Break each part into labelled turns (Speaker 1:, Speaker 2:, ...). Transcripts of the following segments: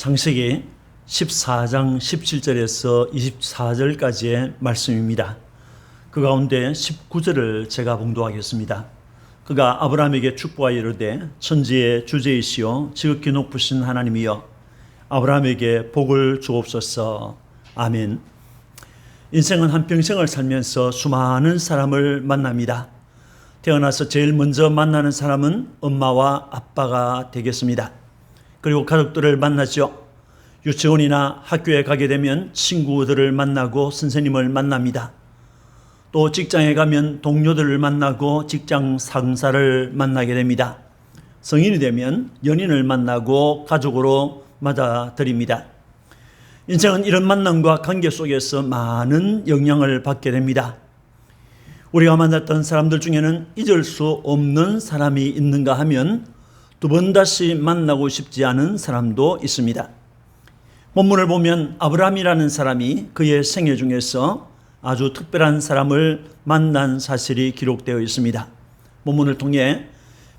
Speaker 1: 창세기 14장 17절에서 24절까지의 말씀입니다. 그 가운데 19절을 제가 봉독하겠습니다. 그가 아브라함에게 축복하여 이르되 천지의 주제이시오 지극히 높으신 하나님이여 아브라함에게 복을 주옵소서. 아멘. 인생은 한평생을 살면서 수많은 사람을 만납니다. 태어나서 제일 먼저 만나는 사람은 엄마와 아빠가 되겠습니다. 그리고 가족들을 만나죠. 유치원이나 학교에 가게 되면 친구들을 만나고 선생님을 만납니다. 또 직장에 가면 동료들을 만나고 직장 상사를 만나게 됩니다. 성인이 되면 연인을 만나고 가족으로 맞아들입니다. 인생은 이런 만남과 관계 속에서 많은 영향을 받게 됩니다. 우리가 만났던 사람들 중에는 잊을 수 없는 사람이 있는가 하면 두 번 다시 만나고 싶지 않은 사람도 있습니다. 본문을 보면 아브라함이라는 사람이 그의 생애 중에서 아주 특별한 사람을 만난 사실이 기록되어 있습니다. 본문을 통해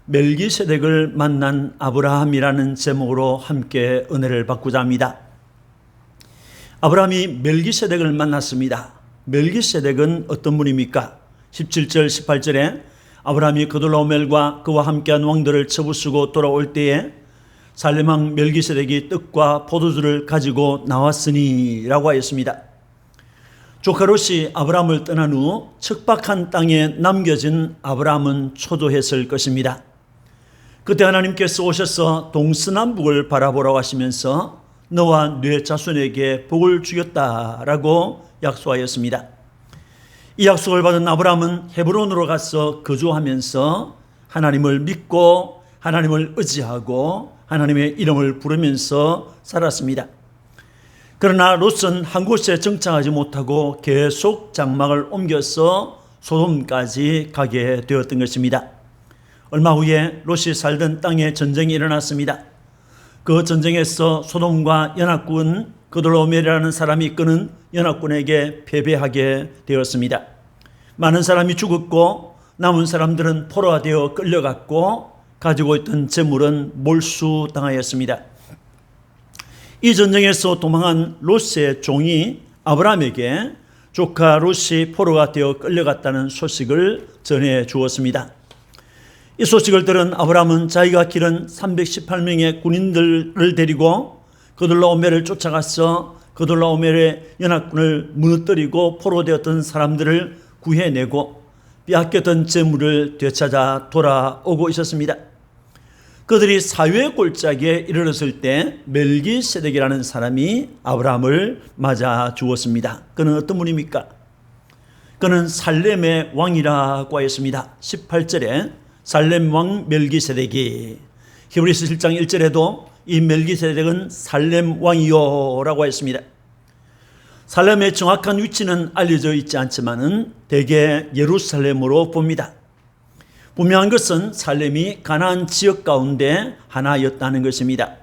Speaker 1: 멜기세덱을 만난 아브라함이라는 제목으로 함께 은혜를 받고자 합니다. 아브라함이 멜기세덱을 만났습니다. 멜기세덱은 어떤 분입니까? 17절 18절에 아브라함이 그돌라오멜과 그와 함께한 왕들을 쳐부수고 돌아올 때에 살렘 왕 멜기세덱이 떡과 포도주를 가지고 나왔으니 라고 하였습니다. 조카 롯이 아브라함을 떠난 후 척박한 땅에 남겨진 아브라함은 초조했을 것입니다. 그때 하나님께서 오셔서 동서남북을 바라보라고 하시면서 너와 네 자손에게 복을 주겠다라고 약속하였습니다. 이 약속을 받은 아브라함은 헤브론으로 가서 거주하면서 하나님을 믿고 하나님을 의지하고 하나님의 이름을 부르면서 살았습니다. 그러나 롯은 한 곳에 정착하지 못하고 계속 장막을 옮겨서 소돔까지 가게 되었던 것입니다. 얼마 후에 롯이 살던 땅에 전쟁이 일어났습니다. 그 전쟁에서 소돔과 연합군 그돌라오멜이라는 사람이 이끄는 연합군에게 패배하게 되었습니다. 많은 사람이 죽었고 남은 사람들은 포로가 되어 끌려갔고 가지고 있던 재물은 몰수당하였습니다. 이 전쟁에서 도망한 롯의 종이 아브라함에게 조카 롯이 포로가 되어 끌려갔다는 소식을 전해 주었습니다. 이 소식을 들은 아브라함은 자기가 기른 318명의 군인들을 데리고 그돌라오멜을 쫓아가서 그돌라오멜의 연합군을 무너뜨리고 포로되었던 사람들을 구해내고 빼앗겼던 재물을 되찾아 돌아오고 있었습니다. 그들이 사회 골짜기에 이르렀을 때 멜기세덱이라는 사람이 아브라함을 맞아 주었습니다. 그는 어떤 분입니까? 그는 살렘의 왕이라고 하였습니다. 18절에 살렘 왕 멜기세덱이, 히브리서 7장 1절에도 이 멜기세덱은 살렘 왕이요 라고 했습니다. 살렘의 정확한 위치는 알려져 있지 않지만은 대개 예루살렘으로 봅니다. 분명한 것은 살렘이 가나안 지역 가운데 하나였다는 것입니다.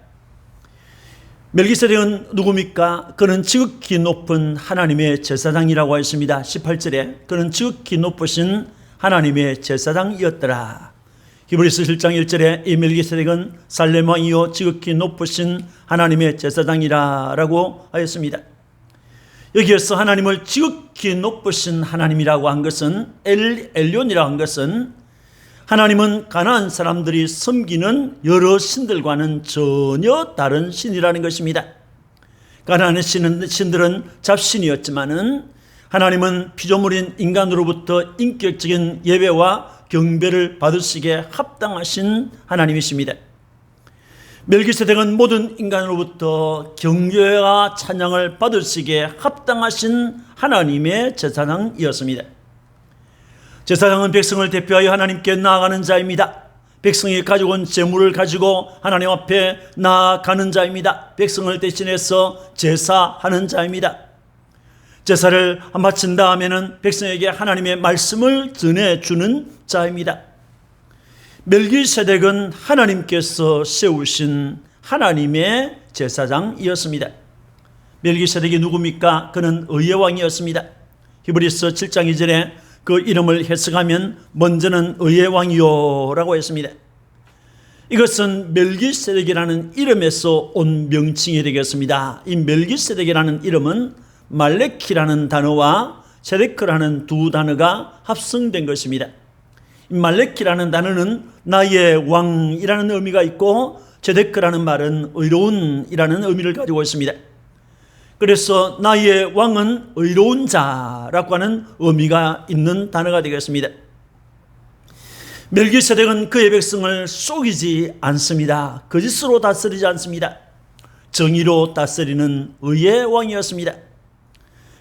Speaker 1: 멜기세덱은 누굽니까? 그는 지극히 높은 하나님의 제사장이라고 했습니다. 18절에 그는 지극히 높으신 하나님의 제사장이었더라. 히브리서 7장 1절에 이 멜기세덱은 살렘 왕이요 지극히 높으신 하나님의 제사장이라고 하였습니다. 여기에서 하나님을 지극히 높으신 하나님이라고 한 것은 엘론이라고 한 것은 하나님은 가나안 사람들이 섬기는 여러 신들과는 전혀 다른 신이라는 것입니다. 가나안의 신들은 잡신이었지만은 하나님은 피조물인 인간으로부터 인격적인 예배와 경배를 받으시기에 합당하신 하나님이십니다. 멜기세덱은 모든 인간으로부터 경배와 찬양을 받으시기에 합당하신 하나님의 제사장이었습니다. 제사장은 백성을 대표하여 하나님께 나아가는 자입니다. 백성이 가지고 온 재물을 가지고 하나님 앞에 나아가는 자입니다. 백성을 대신해서 제사하는 자입니다. 제사를 마친 다음에는 백성에게 하나님의 말씀을 전해주는 자입니다. 멜기세덱은 하나님께서 세우신 하나님의 제사장이었습니다. 멜기세덱이 누굽니까? 그는 의의 왕이었습니다. 히브리서 7장 2절에 그 이름을 해석하면 먼저는 의의 왕이요 라고 했습니다. 이것은 멜기세덱이라는 이름에서 온 명칭이 되겠습니다. 이 멜기세덱이라는 이름은 말레키라는 단어와 세데크라는 두 단어가 합성된 것입니다. 이 말레키라는 단어는 나의 왕이라는 의미가 있고 세데크라는 말은 의로운이라는 의미를 가지고 있습니다. 그래서 나의 왕은 의로운 자라고 하는 의미가 있는 단어가 되겠습니다. 멜기세덱은 그의 백성을 속이지 않습니다. 거짓으로 다스리지 않습니다. 정의로 다스리는 의의 왕이었습니다.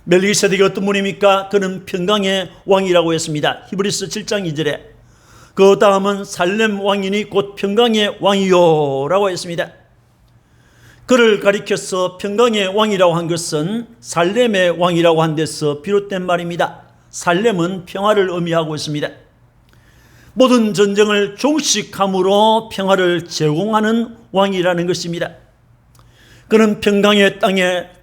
Speaker 1: 멜기세덱이 어떤 분입니까? 그는 평강의 왕이라고 했습니다. 히브리서 7장 2절에 그 다음은 살렘 왕이니 곧 평강의 왕이요 라고 했습니다. 그를 가리켜서 평강의 왕이라고 한 것은 살렘의 왕이라고 한 데서 비롯된 말입니다. 살렘은 평화를 의미하고 있습니다. 모든 전쟁을 종식함으로 평화를 제공하는 왕이라는 것입니다. 그는 평강의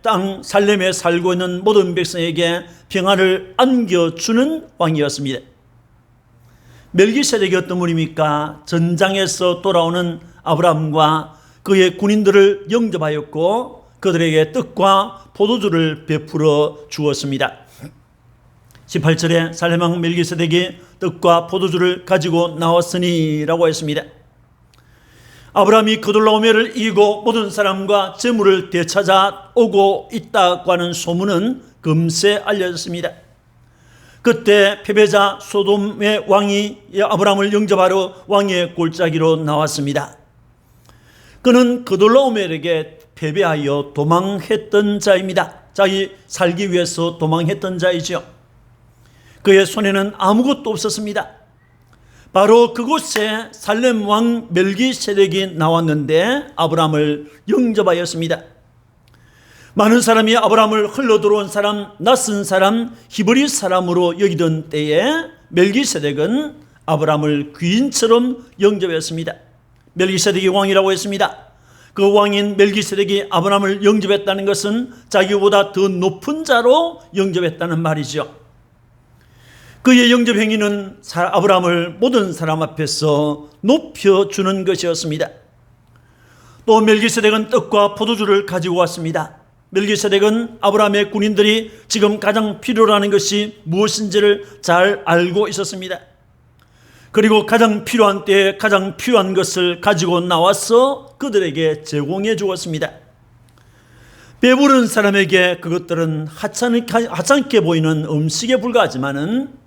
Speaker 1: 땅 살렘에 살고 있는 모든 백성에게 평화를 안겨주는 왕이었습니다. 멜기세덱이 어떤 분입니까? 전장에서 돌아오는 아브라함과 그의 군인들을 영접하였고 그들에게 떡과 포도주를 베풀어 주었습니다. 18절에 살렘왕 멜기세덱이 떡과 포도주를 가지고 나왔으니 라고 했습니다. 아브라함이 그돌라오멜을 이기고 모든 사람과 재물을 되찾아 오고 있다고 하는 소문은 금세 알려졌습니다. 그때 패배자 소돔의 왕이 아브라함을 영접하러 왕의 골짜기로 나왔습니다. 그는 그돌라오멜에게 패배하여 도망했던 자입니다. 자기 살기 위해서 도망했던 자이죠. 그의 손에는 아무것도 없었습니다. 바로 그곳에 살렘 왕 멜기세덱이 나왔는데 아브라함을 영접하였습니다. 많은 사람이 아브라함을 흘러 들어온 사람, 낯선 사람, 히브리 사람으로 여기던 때에 멜기세덱은 아브라함을 귀인처럼 영접했습니다. 멜기세덱이 왕이라고 했습니다. 그 왕인 멜기세덱이 아브라함을 영접했다는 것은 자기보다 더 높은 자로 영접했다는 말이죠. 그의 영접 행위는 아브라함을 모든 사람 앞에서 높여주는 것이었습니다. 또 멜기세덱은 떡과 포도주를 가지고 왔습니다. 멜기세덱은 아브라함의 군인들이 지금 가장 필요로 하는 것이 무엇인지를 잘 알고 있었습니다. 그리고 가장 필요한 때에 가장 필요한 것을 가지고 나와서 그들에게 제공해 주었습니다. 배부른 사람에게 그것들은 하찮게 보이는 음식에 불과하지만은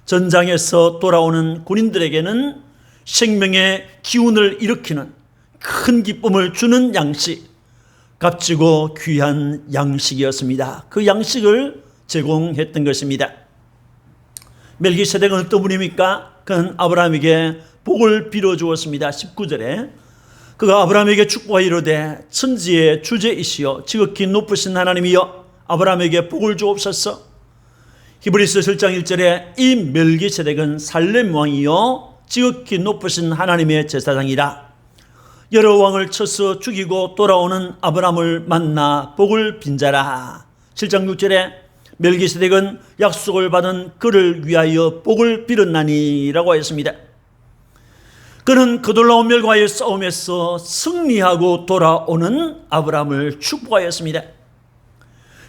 Speaker 1: 전장에서 돌아오는 군인들에게는 생명의 기운을 일으키는 큰 기쁨을 주는 양식, 값지고 귀한 양식이었습니다. 그 양식을 제공했던 것입니다. 멜기세덱은 어떤 분입니까? 그는 아브라함에게 복을 빌어 주었습니다. 19절에 그가 아브라함에게 축복하여 이르되 천지의 주제이시여 지극히 높으신 하나님이여 아브라함에게 복을 주옵소서. 히브리서 7장 1절에 이 멜기세덱은 살렘 왕이요 지극히 높으신 하나님의 제사장이라. 여러 왕을 쳐서 죽이고 돌아오는 아브라함을 만나 복을 빈자라. 7장 6절에 멜기세덱은 약속을 받은 그를 위하여 복을 빌었나니라고 했습니다. 그는 그돌라오멜과의 싸움에서 승리하고 돌아오는 아브라함을 축복하였습니다.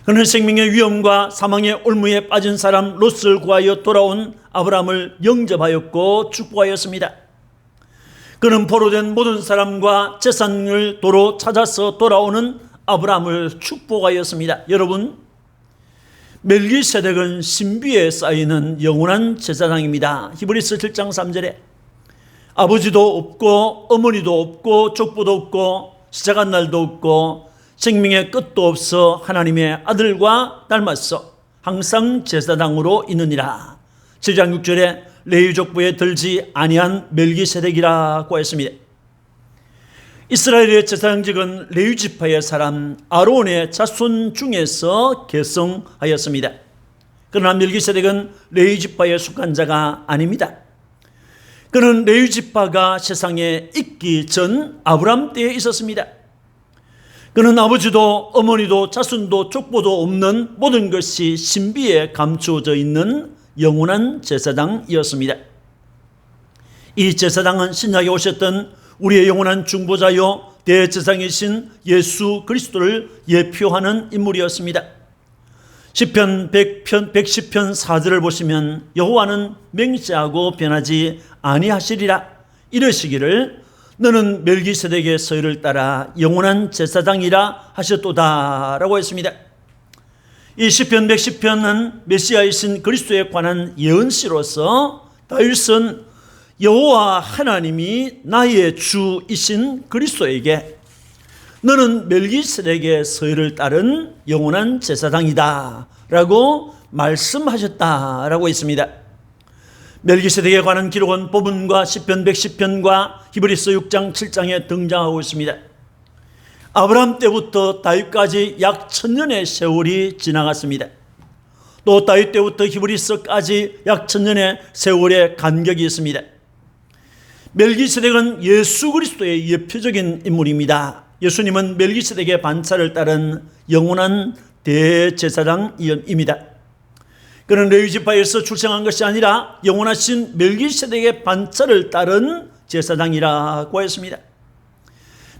Speaker 1: 그는 생명의 위험과 사망의 올무에 빠진 사람 롯을 구하여 돌아온 아브라함을 영접하였고 축복하였습니다. 그는 포로된 모든 사람과 재산을 도로 찾아서 돌아오는 아브라함을 축복하였습니다. 여러분, 멜기세덱은 신비에 쌓이는 영원한 제사장입니다. 히브리서 7장 3절에 아버지도 없고 어머니도 없고 족보도 없고 시작한 날도 없고 생명의 끝도 없어 하나님의 아들과 닮았어 항상 제사장으로 있느니라. 7장 6절에 레위 족보에 들지 아니한 멜기세덱이라고 했습니다. 이스라엘의 제사장직은 레위 지파의 사람 아론의 자손 중에서 계승하였습니다. 그러나 멜기세덱은 레위 지파에 속한 자가 아닙니다. 그는 레위 지파가 세상에 있기 전 아브람 때에 있었습니다. 그는 아버지도 어머니도 자손도 족보도 없는 모든 것이 신비에 감추어져 있는 영원한 제사장이었습니다. 이 제사장은 신약에 오셨던 우리의 영원한 중보자요 대제사장이신 예수 그리스도를 예표하는 인물이었습니다. 시편 110편 4절을 보시면 여호와는 맹세하고 변하지 아니하시리라 이르시기를 너는 멜기세덱의 서열을 따라 영원한 제사장이라 하셨도다 라고 했습니다. 이 시편 110편은 메시아이신 그리스도에 관한 예언시로서 다윗은 여호와 하나님이 나의 주이신 그리스도에게 너는 멜기세덱의 서열을 따른 영원한 제사장이다 라고 말씀하셨다라고 했습니다. 멜기세덱에 관한 기록은 본문과 시편 110편과 히브리서 6장 7장에 등장하고 있습니다. 아브라함 때부터 다윗까지 약 1000년의 세월이 지나갔습니다. 또 다윗 때부터 히브리서까지 약 1000년의 세월의 간격이 있습니다. 멜기세덱은 예수 그리스도의 예표적인 인물입니다. 예수님은 멜기세덱의 반차를 따른 영원한 대제사장입니다. 그는 레위지파에서 출생한 것이 아니라 영원하신 멜기세덱의 반차를 따른 제사장이라고 했습니다.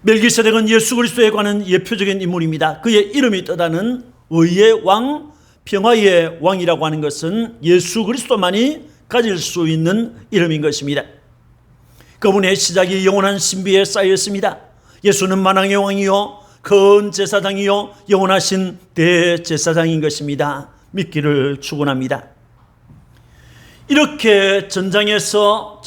Speaker 1: 멜기세덱은 예수 그리스도에 관한 예표적인 인물입니다. 그의 이름이 뜻하는 의의 왕, 평화의 왕이라고 하는 것은 예수 그리스도만이 가질 수 있는 이름인 것입니다. 그분의 시작이 영원한 신비에 쌓였습니다. 예수는 만왕의 왕이요 큰 제사장이요 영원하신 대제사장인 것입니다. 믿기를 축원합니다. 이렇게 전장에서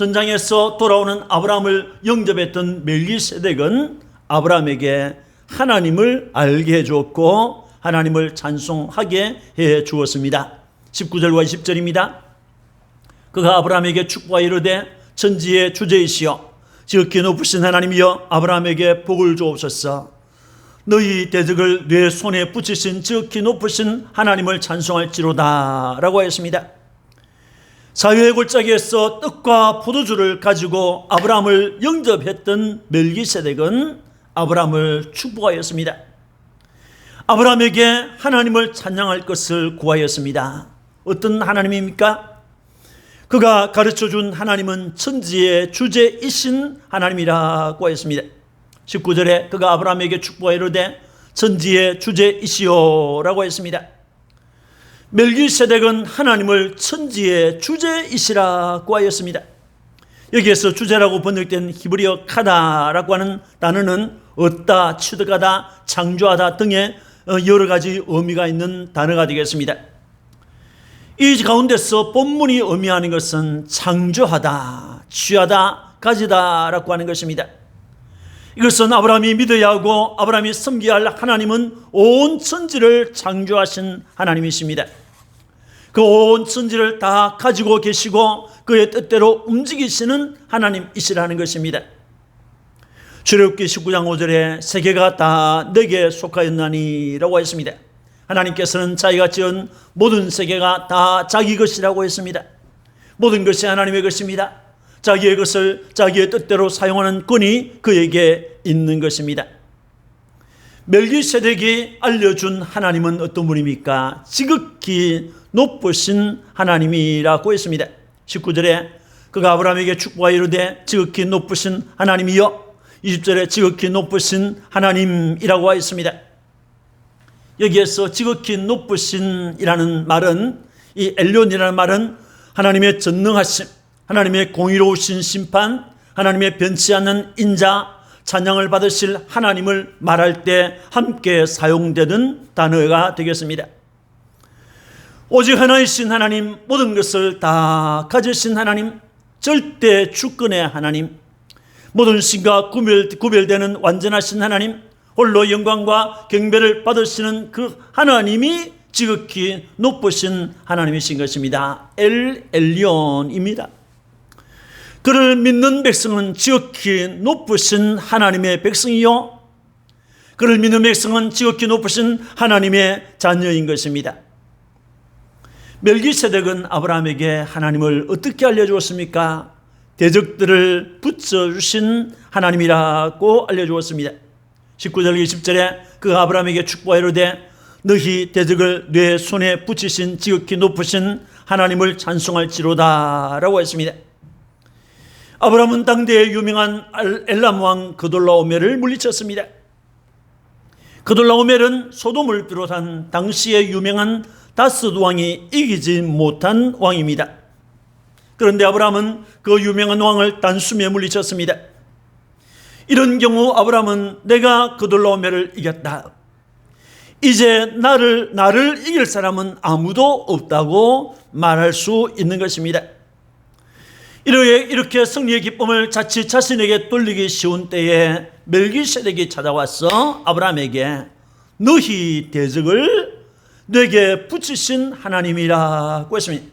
Speaker 1: 돌아오는 아브라함을 영접했던 멜기세덱은 아브라함에게 하나님을 알게 해주었고 하나님을 찬송하게 해 주었습니다. 19절과 20절입니다. 그가 아브라함에게 축복하여 이르되 천지의 주제이시여 지극히 높으신 하나님이여 아브라함에게 복을 주옵소서. 너희 대적을 내 손에 붙이신 지극히 높으신 하나님을 찬송할지로다 라고 했습니다. 사회의 골짜기에서 떡과 포도주를 가지고 아브라함을 영접했던 멜기세덱은 아브라함을 축복하였습니다. 아브라함에게 하나님을 찬양할 것을 구하였습니다. 어떤 하나님입니까? 그가 가르쳐준 하나님은 천지의 주제이신 하나님이라고 했습니다. 19절에 그가 아브라함에게 축복하여 이르되 천지의 주제이시오 라고 했습니다. 멜기세덱은 하나님을 천지의 주제이시라고 하였습니다. 여기에서 주제라고 번역된 히브리어 카다라고 하는 단어는 얻다, 취득하다, 창조하다 등의 여러 가지 의미가 있는 단어가 되겠습니다. 이 가운데서 본문이 의미하는 것은 창조하다, 취하다, 가지다 라고 하는 것입니다. 이것은 아브라함이 믿어야 하고 아브라함이 섬겨야 할 하나님은 온 천지를 창조하신 하나님이십니다. 그 온 천지를 다 가지고 계시고 그의 뜻대로 움직이시는 하나님이시라는 것입니다. 출애굽기 19장 5절에 세계가 다 내게 속하였나니 라고 했습니다. 하나님께서는 자기가 지은 모든 세계가 다 자기 것이라고 했습니다. 모든 것이 하나님의 것입니다. 자기의 것을 자기의 뜻대로 사용하는 권이 그에게 있는 것입니다. 멜기세덱이 알려준 하나님은 어떤 분입니까? 지극히 높으신 하나님이라고 했습니다. 19절에 그가 아브라함에게 축복하여 이르되 지극히 높으신 하나님이여 20절에 지극히 높으신 하나님이라고 하였습니다. 여기에서 지극히 높으신이라는 말은 이 엘론이라는 말은 하나님의 전능하심, 하나님의 공의로우신 심판, 하나님의 변치 않는 인자, 찬양을 받으실 하나님을 말할 때 함께 사용되는 단어가 되겠습니다. 오직 하나이신 하나님, 모든 것을 다 가지신 하나님, 절대 주권의 하나님, 모든 신과 구별되는 완전하신 하나님, 홀로 영광과 경배를 받으시는 그 하나님이 지극히 높으신 하나님이신 것입니다. 엘리온입니다. 그를 믿는 백성은 지극히 높으신 하나님의 백성이요 그를 믿는 백성은 지극히 높으신 하나님의 자녀인 것입니다. 멜기세덱은 아브라함에게 하나님을 어떻게 알려주었습니까? 대적들을 붙여주신 하나님이라고 알려주었습니다. 19절 20절에 그 아브라함에게 축복하여 이르되 너희 대적을 내 손에 붙이신 지극히 높으신 하나님을 찬송할지로다 라고 했습니다. 아브라함은 당대의 유명한 엘람 왕 그돌라오멜을 물리쳤습니다. 그돌라오멜은 소돔을 비롯한 당시의 유명한 다스드 왕이 이기지 못한 왕입니다. 그런데 아브라함은 그 유명한 왕을 단숨에 물리쳤습니다. 이런 경우 아브라함은 내가 그돌라오멜을 이겼다, 이제 나를 이길 사람은 아무도 없다고 말할 수 있는 것입니다. 이렇게 승리의 기쁨을 자칫 자신에게 돌리기 쉬운 때에 멜기세덱이 찾아와서 아브라함에게 너희 대적을 내게 붙이신 하나님이라고 했습니다.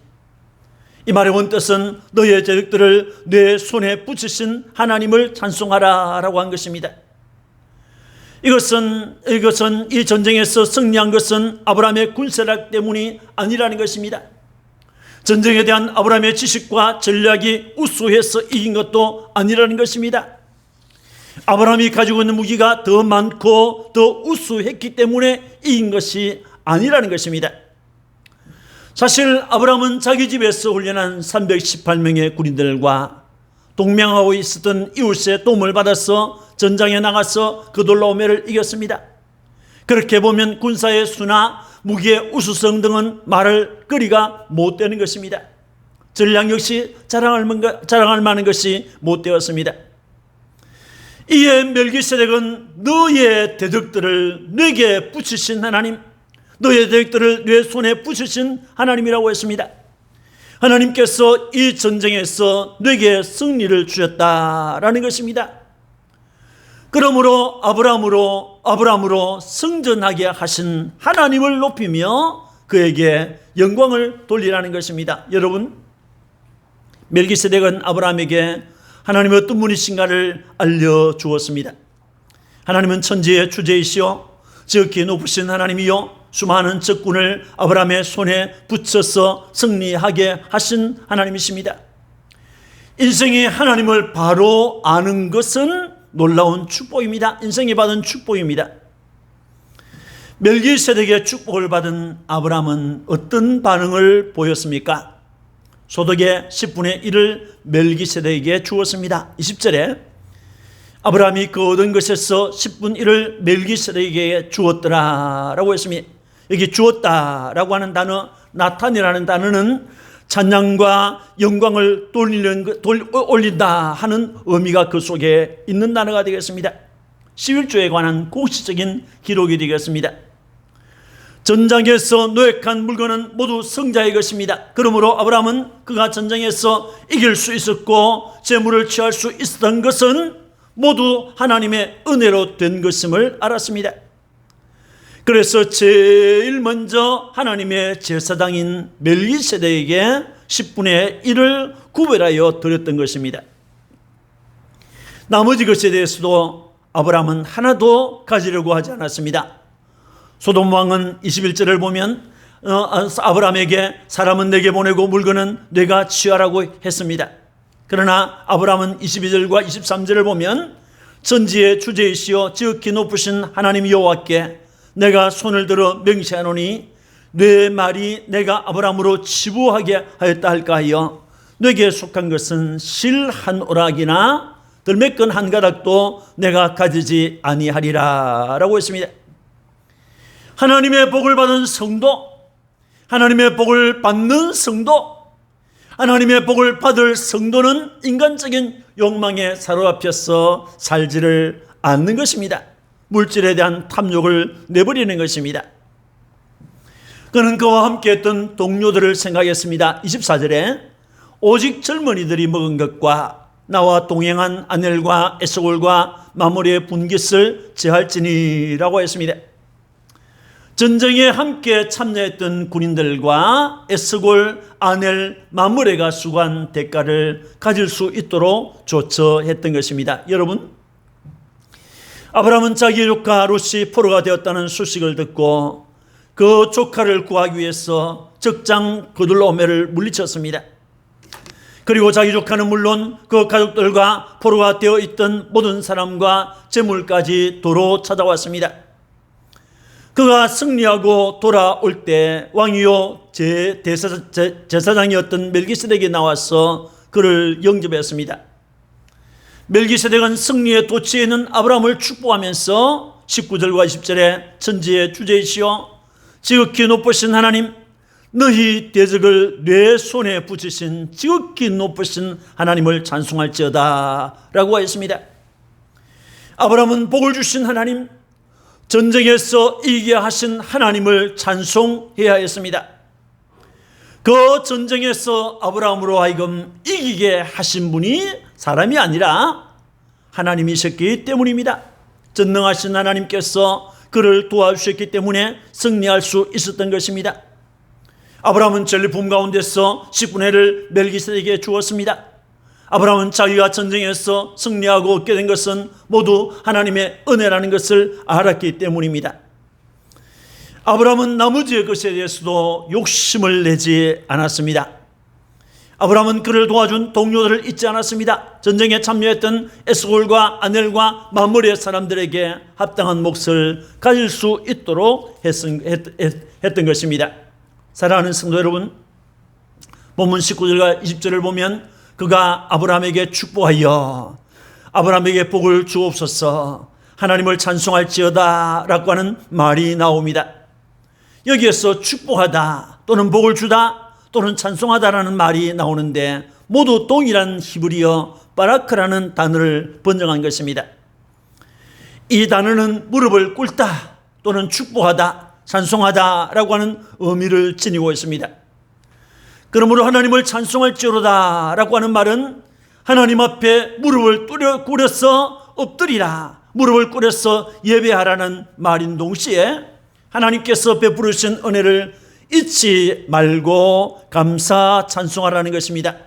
Speaker 1: 이 말의 원뜻은 너의 대적들을 내 손에 붙이신 하나님을 찬송하라라고 한 것입니다. 이것은 이 전쟁에서 승리한 것은 아브라함의 군사력 때문이 아니라는 것입니다. 전쟁에 대한 아브라함의 지식과 전략이 우수해서 이긴 것도 아니라는 것입니다. 아브라함이 가지고 있는 무기가 더 많고 더 우수했기 때문에 이긴 것이 아니라는 것입니다. 사실 아브라함은 자기 집에서 훈련한 318명의 군인들과 동맹하고 있었던 이웃의 도움을 받아서 전장에 나가서 그돌라오멜을 이겼습니다. 그렇게 보면 군사의 수나 무기의 우수성 등은 말할 거리가 못 되는 것입니다. 전략 역시 자랑할 만한 것이 못 되었습니다. 이에 멜기세덱은 너의 대적들을 내게 붙이신 하나님, 너의 대적들을 내 손에 붙이신 하나님이라고 했습니다. 하나님께서 이 전쟁에서 내게 승리를 주셨다라는 것입니다. 그러므로 아브라함으로 승전하게 하신 하나님을 높이며 그에게 영광을 돌리라는 것입니다. 여러분, 멜기세덱은 아브라함에게 하나님의 어떤 분이신가를 알려주었습니다. 하나님은 천지의 주제이시오 지극히 높으신 하나님이요 수많은 적군을 아브라함의 손에 붙여서 승리하게 하신 하나님이십니다. 인생의 하나님을 바로 아는 것은 놀라운 축복입니다. 인생이 받은 축복입니다. 멜기세덱의 축복을 받은 아브라함은 어떤 반응을 보였습니까? 소득의 10분의 1을 멜기세덱에게 주었습니다. 20절에 아브라함이 그 얻은 것에서 10분의 1을 멜기세덱에게 주었더라라고 했습니다. 여기 주었다라고 하는 단어, 나탄이라는 단어는 찬양과 영광을 올린다 하는 의미가 그 속에 있는 단어가 되겠습니다. 11조에 관한 공식적인 기록이 되겠습니다. 전장에서 노획한 물건은 모두 성자의 것입니다. 그러므로 아브라함은 그가 전쟁에서 이길 수 있었고 재물을 취할 수 있었던 것은 모두 하나님의 은혜로 된 것임을 알았습니다. 그래서 제일 먼저 하나님의 제사장인 멜기세덱에게 10분의 1을 구별하여 드렸던 것입니다. 나머지 것에 대해서도 아브라함은 하나도 가지려고 하지 않았습니다. 소돔 왕은 21절을 보면 아브라함에게 사람은 내게 보내고 물건은 내가 취하라고 했습니다. 그러나 아브라함은 22절과 23절을 보면 천지의 주제이시여 지극히 높으신 하나님 여호와께 내가 손을 들어 맹세하노니 내 말이 내가 아브라함으로 치부하게 하였다 할까 하여 내게 속한 것은 실 한 오락이나 들매끈 한 가닥도 내가 가지지 아니하리라 라고 했습니다. 하나님의 복을 받은 성도, 하나님의 복을 받는 성도, 하나님의 복을 받을 성도는 인간적인 욕망에 사로잡혀서 살지를 않는 것입니다. 물질에 대한 탐욕을 내버리는 것입니다. 그는 그와 함께 했던 동료들을 생각했습니다. 24절에 오직 젊은이들이 먹은 것과 나와 동행한 아넬과 에스골과 마므리의 분깃을 제할지니라고 했습니다. 전쟁에 함께 참여했던 군인들과 에스골, 아넬, 마므레가 수고한 대가를 가질 수 있도록 조처했던 것입니다. 여러분, 아브라함은 자기의 조카 롯이 포로가 되었다는 소식을 듣고 그 조카를 구하기 위해서 적장 그돌라오멜을 물리쳤습니다. 그리고 자기 조카는 물론 그 가족들과 포로가 되어 있던 모든 사람과 재물까지 도로 찾아왔습니다. 그가 승리하고 돌아올 때 왕이요 제사장이었던 멜기세덱이 나와서 그를 영접했습니다. 멜기세덱은 승리의 도처에 있는 아브라함을 축복하면서 19절과 20절에 천지의 주제이시오 지극히 높으신 하나님, 너희 대적을 내 손에 붙이신 지극히 높으신 하나님을 찬송할지어다 라고 하였습니다. 아브라함은 복을 주신 하나님, 전쟁에서 이기게 하신 하나님을 찬송해야 했습니다. 그 전쟁에서 아브라함으로 하여금 이기게 하신 분이 사람이 아니라 하나님이셨기 때문입니다. 전능하신 하나님께서 그를 도와주셨기 때문에 승리할 수 있었던 것입니다. 아브라함은 전리품 가운데서 10분의 1을 멜기세덱에게 주었습니다. 아브라함은 자기가 전쟁에서 승리하고 얻게 된 것은 모두 하나님의 은혜라는 것을 알았기 때문입니다. 아브라함은 나머지의 것에 대해서도 욕심을 내지 않았습니다. 아브라함은 그를 도와준 동료들을 잊지 않았습니다. 전쟁에 참여했던 에스골과 아넬과 마므리의 사람들에게 합당한 몫을 가질 수 있도록 했던 것입니다. 사랑하는 성도 여러분, 본문 19절과 20절을 보면 그가 아브라함에게 축복하여 아브라함에게 복을 주옵소서 하나님을 찬송할지어다 라고 하는 말이 나옵니다. 여기에서 축복하다 또는 복을 주다 또는 찬송하다라는 말이 나오는데 모두 동일한 히브리어 바라크라는 단어를 번역한 것입니다. 이 단어는 무릎을 꿇다 또는 축복하다, 찬송하다라고 하는 의미를 지니고 있습니다. 그러므로 하나님을 찬송할지어다 라고 하는 말은 하나님 앞에 무릎을 꿇어서 엎드리라, 무릎을 꿇어서 예배하라는 말인 동시에 하나님께서 베풀으신 은혜를 잊지 말고 감사 찬송하라는 것입니다.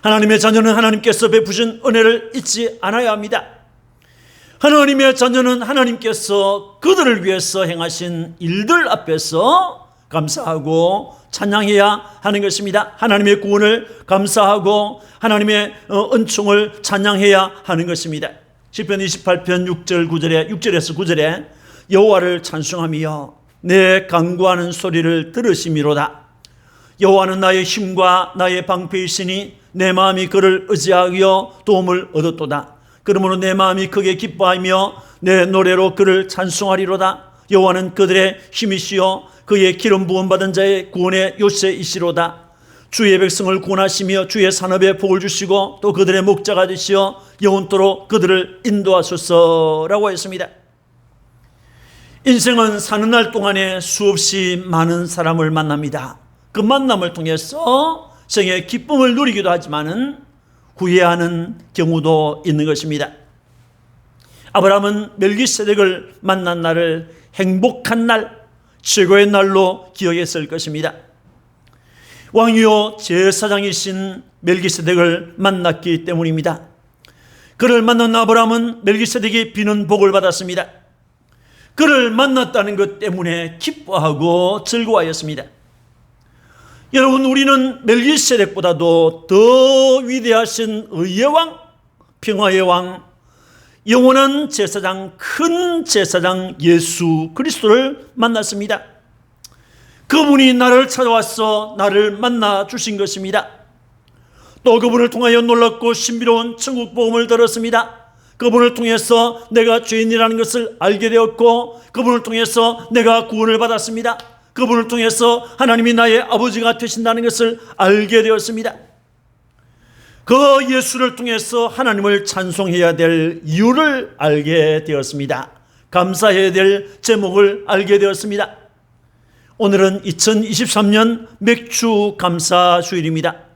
Speaker 1: 하나님의 자녀는 하나님께서 베푸신 은혜를 잊지 않아야 합니다. 하나님의 자녀는 하나님께서 그들을 위해서 행하신 일들 앞에서 감사하고 찬양해야 하는 것입니다. 하나님의 구원을 감사하고 하나님의 은총을 찬양해야 하는 것입니다. 시편 28편 6절에서 9절에 여호와를 찬송하며 내 간구하는 소리를 들으심이로다. 여호와는 나의 힘과 나의 방패이시니 내 마음이 그를 의지하여 도움을 얻었도다. 그러므로 내 마음이 크게 기뻐하며 내 노래로 그를 찬송하리로다. 여호와는 그들의 힘이시요 그의 기름 부음 받은 자의 구원의 요새이시로다. 주의 백성을 구원하시며 주의 산업에 복을 주시고 또 그들의 목자가 되시어 영원토록 그들을 인도하소서라고 했습니다. 인생은 사는 날 동안에 수없이 많은 사람을 만납니다. 그 만남을 통해서 생의 기쁨을 누리기도 하지만은 후회하는 경우도 있는 것입니다. 아브라함은 멜기세덱을 만난 날을 행복한 날, 최고의 날로 기억했을 것입니다. 왕이요 제사장이신 멜기세덱을 만났기 때문입니다. 그를 만난 아브라함은 멜기세덱이 비는 복을 받았습니다. 그를 만났다는 것 때문에 기뻐하고 즐거워하였습니다. 여러분, 우리는 멜기세덱보다도 더 위대하신 의의 왕, 평화의 왕, 영원한 제사장, 큰 제사장 예수 그리스도를 만났습니다. 그분이 나를 찾아와서 나를 만나 주신 것입니다. 또 그분을 통하여 놀랍고 신비로운 천국 복음을 들었습니다. 그분을 통해서 내가 죄인이라는 것을 알게 되었고, 그분을 통해서 내가 구원을 받았습니다. 그분을 통해서 하나님이 나의 아버지가 되신다는 것을 알게 되었습니다. 그 예수를 통해서 하나님을 찬송해야 될 이유를 알게 되었습니다. 감사해야 될 제목을 알게 되었습니다. 오늘은 2023년 맥주 감사 주일입니다.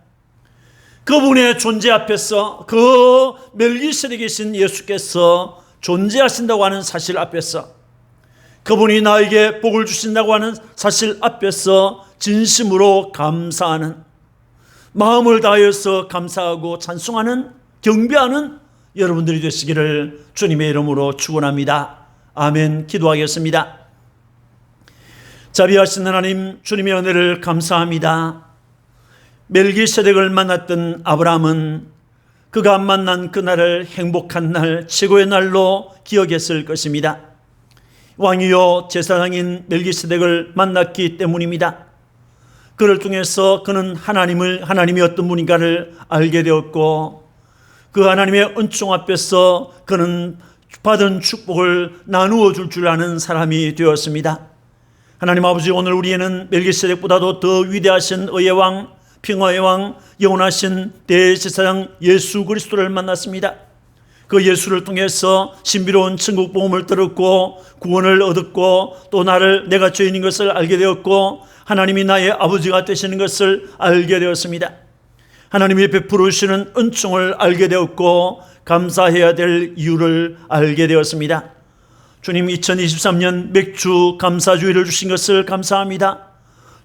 Speaker 1: 그분의 존재 앞에서, 그 멜기세덱에 계신 예수께서 존재하신다고 하는 사실 앞에서, 그분이 나에게 복을 주신다고 하는 사실 앞에서 진심으로 감사하는, 마음을 다하여서 감사하고 찬송하는, 경배하는 여러분들이 되시기를 주님의 이름으로 축원합니다. 아멘. 기도하겠습니다. 자비하신 하나님, 주님의 은혜를 감사합니다. 멜기세덱을 만났던 아브라함은 그가 만난 그날을 행복한 날, 최고의 날로 기억했을 것입니다. 왕이요 제사장인 멜기세덱을 만났기 때문입니다. 그를 통해서 그는 하나님이 어떤 분인가를 알게 되었고, 그 하나님의 은총 앞에서 그는 받은 축복을 나누어 줄 아는 사람이 되었습니다. 하나님 아버지, 오늘 우리에는 멜기세덱보다도 더 위대하신 의의 왕, 평화의 왕, 영원하신 대제사장 예수 그리스도를 만났습니다. 그 예수를 통해서 신비로운 천국 복음을 들었고 구원을 얻었고, 또 내가 죄인인 것을 알게 되었고, 하나님이 나의 아버지가 되시는 것을 알게 되었습니다. 하나님이 베풀으시는 은총을 알게 되었고, 감사해야 될 이유를 알게 되었습니다. 주님, 2023년 맥주 감사주의를 주신 것을 감사합니다.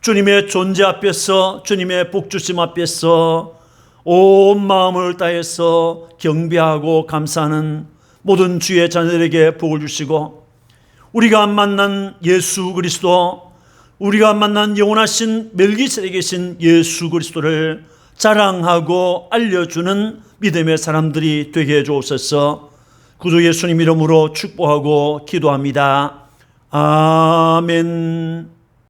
Speaker 1: 주님의 존재 앞에서, 주님의 복주심 앞에서 온 마음을 다해서 경배하고 감사하는 모든 주의 자녀들에게 복을 주시고, 우리가 만난 예수 그리스도, 우리가 만난 영원하신 멜기세덱에 계신 예수 그리스도를 자랑하고 알려주는 믿음의 사람들이 되게 해주옵소서. 구주 예수님 이름으로 축복하고 기도합니다. 아멘.